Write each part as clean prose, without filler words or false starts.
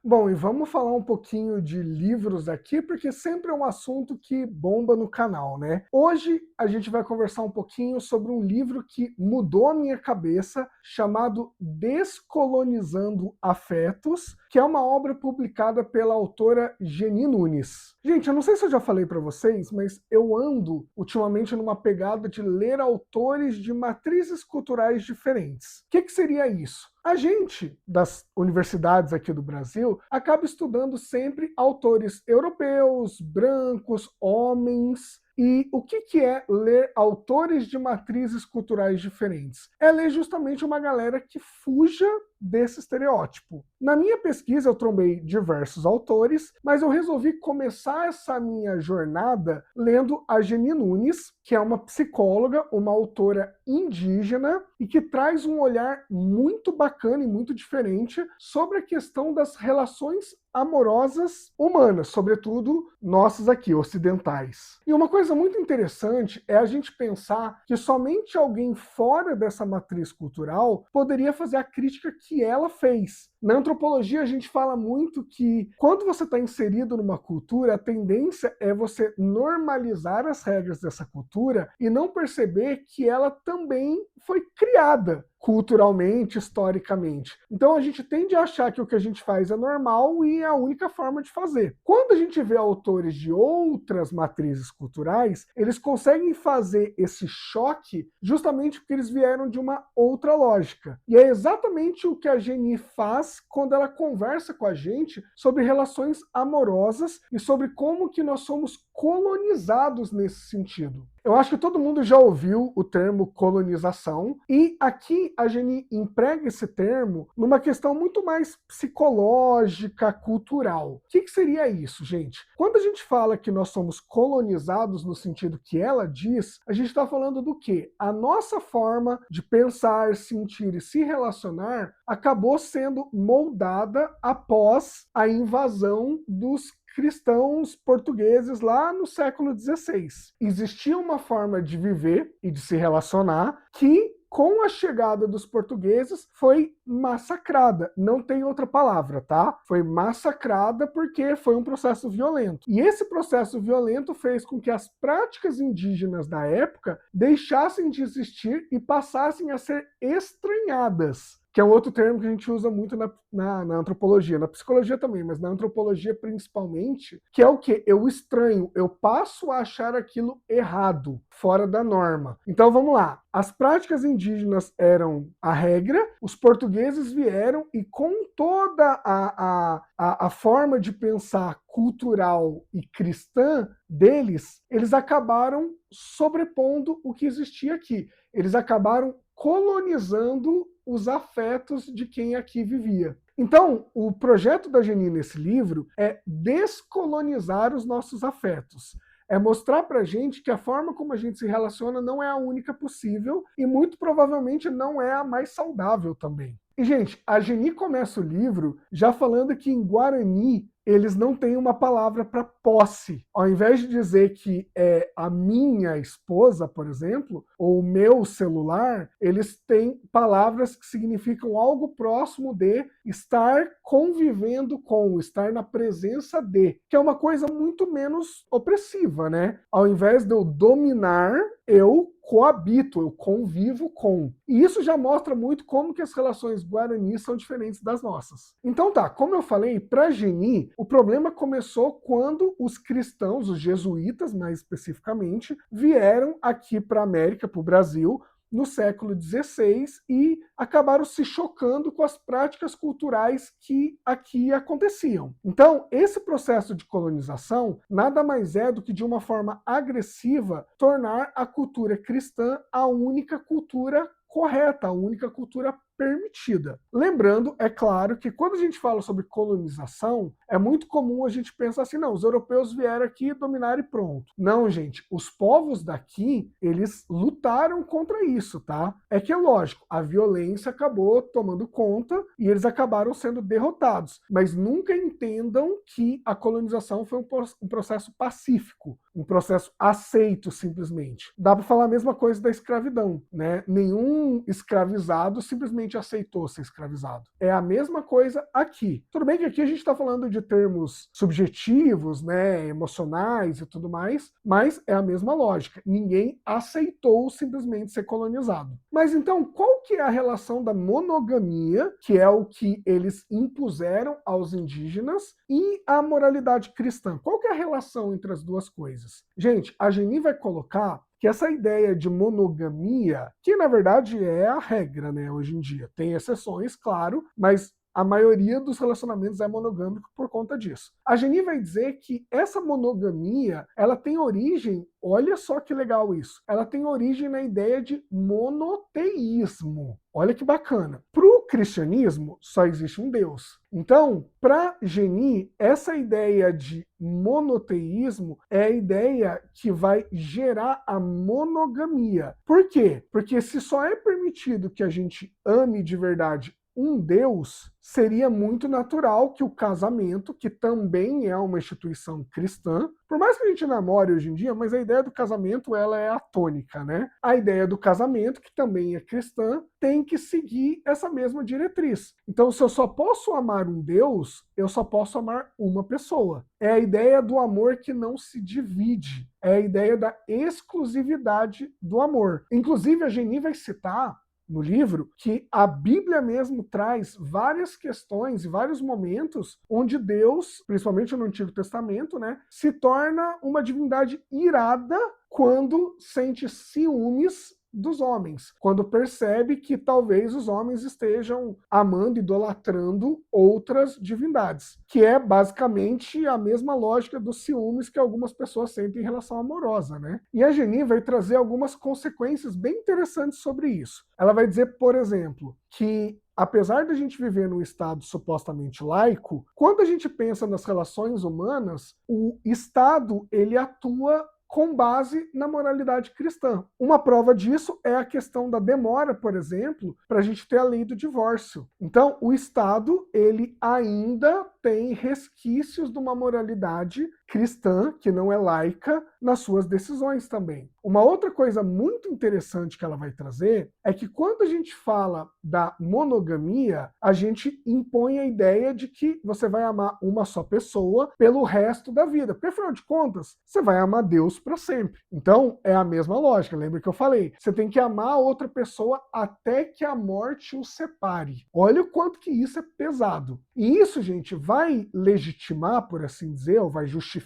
Bom, e vamos falar um pouquinho de livros aqui, porque sempre é um assunto que bomba no canal, né? Hoje a gente vai conversar um pouquinho sobre um livro que mudou a minha cabeça, chamado Descolonizando Afetos, que é uma obra publicada pela autora Geni Nunes. Gente, eu não sei se eu já falei para vocês, mas eu ando ultimamente numa pegada de ler autores de matrizes culturais diferentes. O que seria isso? A gente, das universidades aqui do Brasil, acaba estudando sempre autores europeus, brancos, homens. E o que é ler autores de matrizes culturais diferentes? É ler justamente uma galera que fuja desse estereótipo. Na minha pesquisa eu trombei diversos autores, mas eu resolvi começar essa minha jornada lendo a Geni Nunes, que é uma psicóloga, uma autora indígena e que traz um olhar muito bacana e muito diferente sobre a questão das relações amorosas humanas, sobretudo nossas aqui, ocidentais. E uma coisa muito interessante é a gente pensar que somente alguém fora dessa matriz cultural poderia fazer a crítica que ela fez. Na antropologia a gente fala muito que quando você está inserido numa cultura, a tendência é você normalizar as regras dessa cultura e não perceber que ela também foi criada culturalmente, historicamente. Então a gente tende a achar que o que a gente faz é normal e é a única forma de fazer. Quando a gente vê autores de outras matrizes culturais, eles conseguem fazer esse choque justamente porque eles vieram de uma outra lógica. E é exatamente o que a Geni faz quando ela conversa com a gente sobre relações amorosas e sobre como que nós somos colonizados nesse sentido. Eu acho que todo mundo já ouviu o termo colonização, e aqui a Geni emprega esse termo numa questão muito mais psicológica, cultural. O que seria isso, gente? Quando a gente fala que nós somos colonizados no sentido que ela diz, a gente está falando do quê? A nossa forma de pensar, sentir e se relacionar acabou sendo moldada após a invasão dos cristãos portugueses lá no século XVI. Existia uma forma de viver e de se relacionar que, com a chegada dos portugueses, foi massacrada. Não tem outra palavra, tá? Foi massacrada porque foi um processo violento. E esse processo violento fez com que as práticas indígenas da época deixassem de existir e passassem a ser estranhadas, que é um outro termo que a gente usa muito na antropologia, na psicologia também, mas na antropologia principalmente, que é o que? Eu estranho, eu passo a achar aquilo errado, fora da norma. Então vamos lá, as práticas indígenas eram a regra, os portugueses vieram e com toda a forma de pensar cultural e cristã deles, eles acabaram sobrepondo o que existia aqui. Eles acabaram colonizando os afetos de quem aqui vivia. Então, o projeto da Geni nesse livro é descolonizar os nossos afetos. É mostrar pra gente que a forma como a gente se relaciona não é a única possível e muito provavelmente não é a mais saudável também. E, gente, a Geni começa o livro já falando que em Guarani eles não têm uma palavra para posse. Ao invés de dizer que é a minha esposa, por exemplo, ou o meu celular, eles têm palavras que significam algo próximo de estar convivendo com, estar na presença de, que é uma coisa muito menos opressiva, né? Ao invés de eu dominar, eu coabito, eu convivo com. E isso já mostra muito como que as relações guaranis são diferentes das nossas. Então tá, como eu falei, para Geni, o problema começou quando os cristãos, os jesuítas mais especificamente, vieram aqui para a América, para o Brasil, no século XVI e acabaram se chocando com as práticas culturais que aqui aconteciam. Então, esse processo de colonização nada mais é do que, de uma forma agressiva, tornar a cultura cristã a única cultura correta, a única cultura permitida. Lembrando, é claro, que quando a gente fala sobre colonização, é muito comum a gente pensar assim, não, os europeus vieram aqui dominar e pronto. Não, gente, os povos daqui, eles lutaram contra isso, tá? É que é lógico, a violência acabou tomando conta e eles acabaram sendo derrotados. Mas nunca entendam que a colonização foi um processo pacífico. um processo aceito simplesmente. Dá para falar a mesma coisa da escravidão, né? Nenhum escravizado simplesmente aceitou ser escravizado. É a mesma coisa aqui. Tudo bem que aqui a gente está falando de termos subjetivos, né, emocionais e tudo mais, mas é a mesma lógica. Ninguém aceitou simplesmente ser colonizado. Mas então, qual que é a relação da monogamia, que é o que eles impuseram aos indígenas, e a moralidade cristã? Qual que é a relação entre as duas coisas? Gente, a Geni vai colocar que essa ideia de monogamia, que na verdade é a regra, né, hoje em dia, tem exceções, claro, mas a maioria dos relacionamentos é monogâmico por conta disso. A Geni vai dizer que essa monogamia, ela tem origem, olha só que legal isso, ela tem origem na ideia de monoteísmo. Olha que bacana. Para o cristianismo, só existe um Deus. Então, para Geni, essa ideia de monoteísmo é a ideia que vai gerar a monogamia. Por quê? Porque se só é permitido que a gente ame de verdade um Deus, seria muito natural que o casamento, que também é uma instituição cristã, por mais que a gente namore hoje em dia, mas a ideia do casamento ela é atônica, né? A ideia do casamento, que também é cristã, tem que seguir essa mesma diretriz. Então, se eu só posso amar um Deus, eu só posso amar uma pessoa. É a ideia do amor que não se divide. É a ideia da exclusividade do amor. Inclusive, a Geni vai citar no livro, que a Bíblia mesmo traz várias questões e vários momentos onde Deus, principalmente no Antigo Testamento, né, se torna uma divindade irada quando sente ciúmes dos homens, quando percebe que talvez os homens estejam amando, idolatrando outras divindades, que é basicamente a mesma lógica dos ciúmes que algumas pessoas sentem em relação amorosa, né? E a Geni vai trazer algumas consequências bem interessantes sobre isso. Ela vai dizer, por exemplo, que apesar de a gente viver num estado supostamente laico, quando a gente pensa nas relações humanas, o Estado ele atua com base na moralidade cristã. Uma prova disso é a questão da demora, por exemplo, para a gente ter a lei do divórcio. Então, o Estado, ele ainda tem resquícios de uma moralidade cristã, que não é laica, nas suas decisões também. Uma outra coisa muito interessante que ela vai trazer é que quando a gente fala da monogamia, a gente impõe a ideia de que você vai amar uma só pessoa pelo resto da vida. Porque, afinal de contas, você vai amar Deus para sempre. Então, é a mesma lógica. Lembra que eu falei? Você tem que amar a outra pessoa até que a morte o separe. Olha o quanto que isso é pesado. E isso, gente, vai legitimar, por assim dizer, ou vai justificar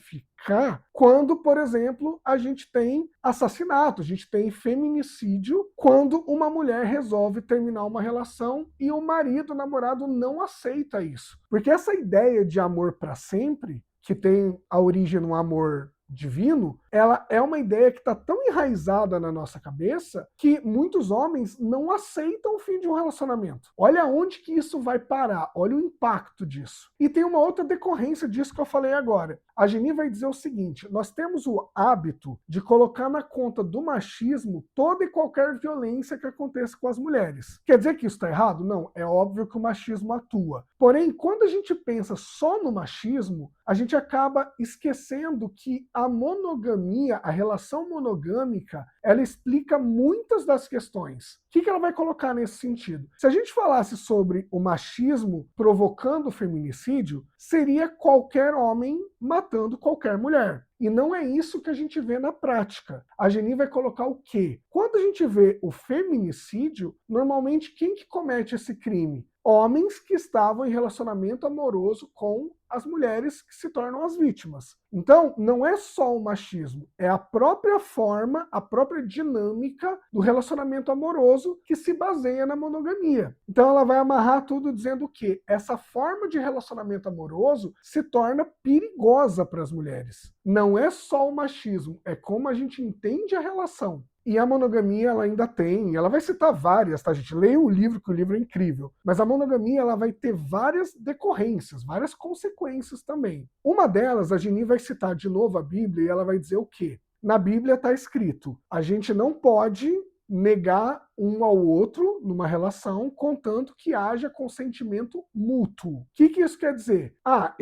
quando, por exemplo, a gente tem assassinato, a gente tem feminicídio, quando uma mulher resolve terminar uma relação e o marido, o namorado, não aceita isso. Porque essa ideia de amor para sempre, que tem a origem no amor divino, ela é uma ideia que está tão enraizada na nossa cabeça que muitos homens não aceitam o fim de um relacionamento. Olha onde que isso vai parar, olha o impacto disso. E tem uma outra decorrência disso que eu falei agora. A Geni vai dizer o seguinte, nós temos o hábito de colocar na conta do machismo toda e qualquer violência que aconteça com as mulheres. Quer dizer que isso está errado? Não, é óbvio que o machismo atua. Porém, quando a gente pensa só no machismo, a gente acaba esquecendo que a monogamia, a relação monogâmica, ela explica muitas das questões. O que ela vai colocar nesse sentido? Se a gente falasse sobre o machismo provocando o feminicídio, seria qualquer homem matando qualquer mulher. E não é isso que a gente vê na prática. A Geni vai colocar o quê? Quando a gente vê o feminicídio, normalmente quem que comete esse crime? Homens que estavam em relacionamento amoroso com as mulheres que se tornam as vítimas. Então, não é só o machismo, é a própria forma, a própria dinâmica do relacionamento amoroso que se baseia na monogamia. Então, ela vai amarrar tudo dizendo que essa forma de relacionamento amoroso se torna perigosa para as mulheres. Não é só o machismo, é como a gente entende a relação. E a monogamia ela ainda tem, ela vai citar várias, tá, gente? Leia o livro, que o livro é incrível. Mas a monogamia ela vai ter várias decorrências, várias consequências também. Uma delas, a Geni vai citar de novo a Bíblia e ela vai dizer o quê? Na Bíblia está escrito, a gente não pode negar um ao outro numa relação, contanto que haja consentimento mútuo. O que isso quer dizer? A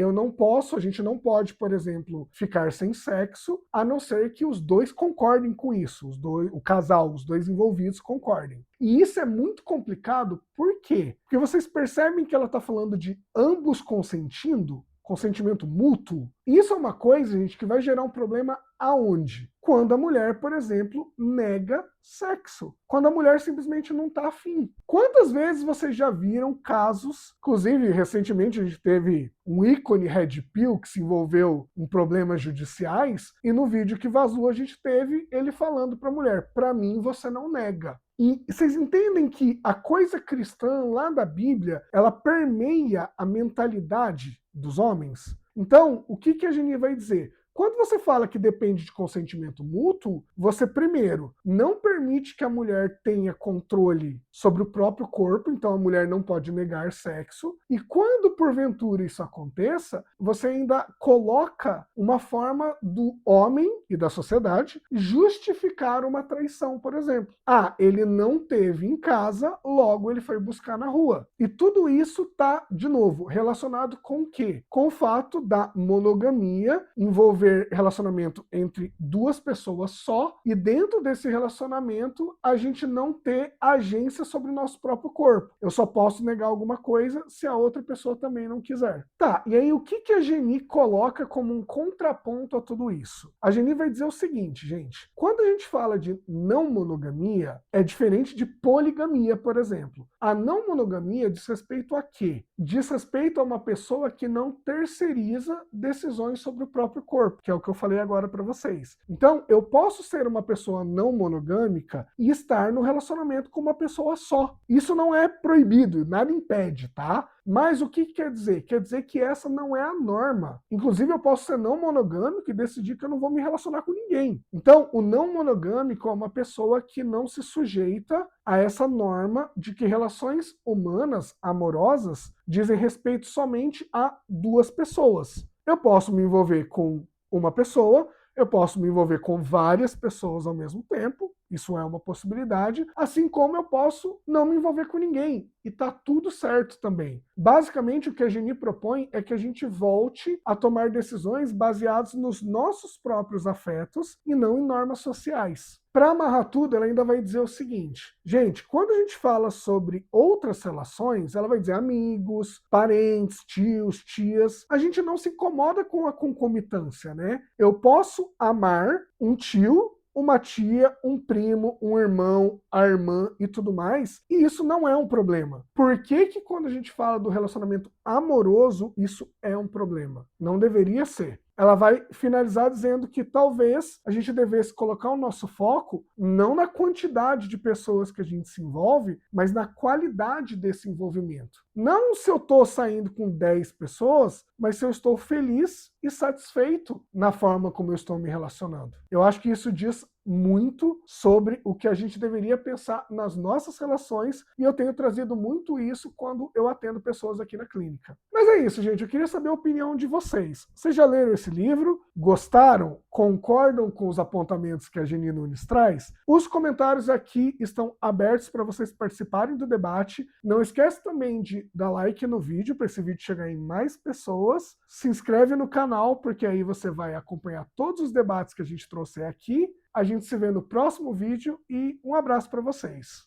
gente não pode, por exemplo, ficar sem sexo, a não ser que os dois concordem com isso, o casal, os dois envolvidos concordem. E isso é muito complicado, por quê? Porque vocês percebem que ela está falando de ambos consentindo, consentimento mútuo. Isso é uma coisa, gente, que vai gerar um problema aonde? Quando a mulher, por exemplo, nega sexo. Quando a mulher simplesmente não está afim. Quantas vezes vocês já viram casos, inclusive recentemente a gente teve um ícone Red Pill que se envolveu em problemas judiciais, e no vídeo que vazou a gente teve ele falando para a mulher, para mim você não nega. E vocês entendem que a coisa cristã lá da Bíblia, ela permeia a mentalidade dos homens? Então, o que a Geni vai dizer? Quando você fala que depende de consentimento mútuo, você primeiro não permite que a mulher tenha controle sobre o próprio corpo, então a mulher não pode negar sexo, e quando porventura isso aconteça, você ainda coloca uma forma do homem e da sociedade justificar uma traição, por exemplo. Ele não teve em casa, logo ele foi buscar na rua. E tudo isso está, de novo, relacionado com o quê? Com o fato da monogamia envolver relacionamento entre duas pessoas só, e dentro desse relacionamento a gente não ter agência sobre o nosso próprio corpo. Eu só posso negar alguma coisa se a outra pessoa também não quiser. Tá, e aí o que a Geni coloca como um contraponto a tudo isso? A Geni vai dizer o seguinte, gente, quando a gente fala de não monogamia, é diferente de poligamia, por exemplo. A não monogamia diz respeito a quê? Diz respeito a uma pessoa que não terceiriza decisões sobre o próprio corpo, que é o que eu falei agora para vocês. Então, eu posso ser uma pessoa não monogâmica e estar no relacionamento com uma pessoa só. Isso não é proibido, nada impede, tá? Mas o que quer dizer? Quer dizer que essa não é a norma. Inclusive, eu posso ser não monogâmico e decidir que eu não vou me relacionar com ninguém. Então, o não monogâmico é uma pessoa que não se sujeita a essa norma de que relações humanas, amorosas, dizem respeito somente a duas pessoas. Eu posso me envolver com uma pessoa, eu posso me envolver com várias pessoas ao mesmo tempo, isso é uma possibilidade, assim como eu posso não me envolver com ninguém, e tá tudo certo também. Basicamente, o que a Geni propõe é que a gente volte a tomar decisões baseadas nos nossos próprios afetos e não em normas sociais. Para amarrar tudo, ela ainda vai dizer o seguinte, gente, quando a gente fala sobre outras relações, ela vai dizer amigos, parentes, tios, tias, a gente não se incomoda com a concomitância, né? Eu posso amar um tio, uma tia, um primo, um irmão, a irmã e tudo mais, e isso não é um problema. Por que quando a gente fala do relacionamento amoroso, isso é um problema? Não deveria ser. Ela vai finalizar dizendo que talvez a gente devesse colocar o nosso foco não na quantidade de pessoas que a gente se envolve, mas na qualidade desse envolvimento. Não se eu estou saindo com 10 pessoas, mas se eu estou feliz e satisfeito na forma como eu estou me relacionando. Eu acho que isso diz muito sobre o que a gente deveria pensar nas nossas relações, e eu tenho trazido muito isso quando eu atendo pessoas aqui na clínica. Mas é isso, gente, eu queria saber a opinião de vocês. Vocês já leram esse livro? Gostaram? Concordam com os apontamentos que a Geni Nunes traz? Os comentários aqui estão abertos para vocês participarem do debate. Não esquece também de dar like no vídeo, para esse vídeo chegar em mais pessoas. Se inscreve no canal, porque aí você vai acompanhar todos os debates que a gente trouxe aqui. A gente se vê no próximo vídeo e um abraço para vocês.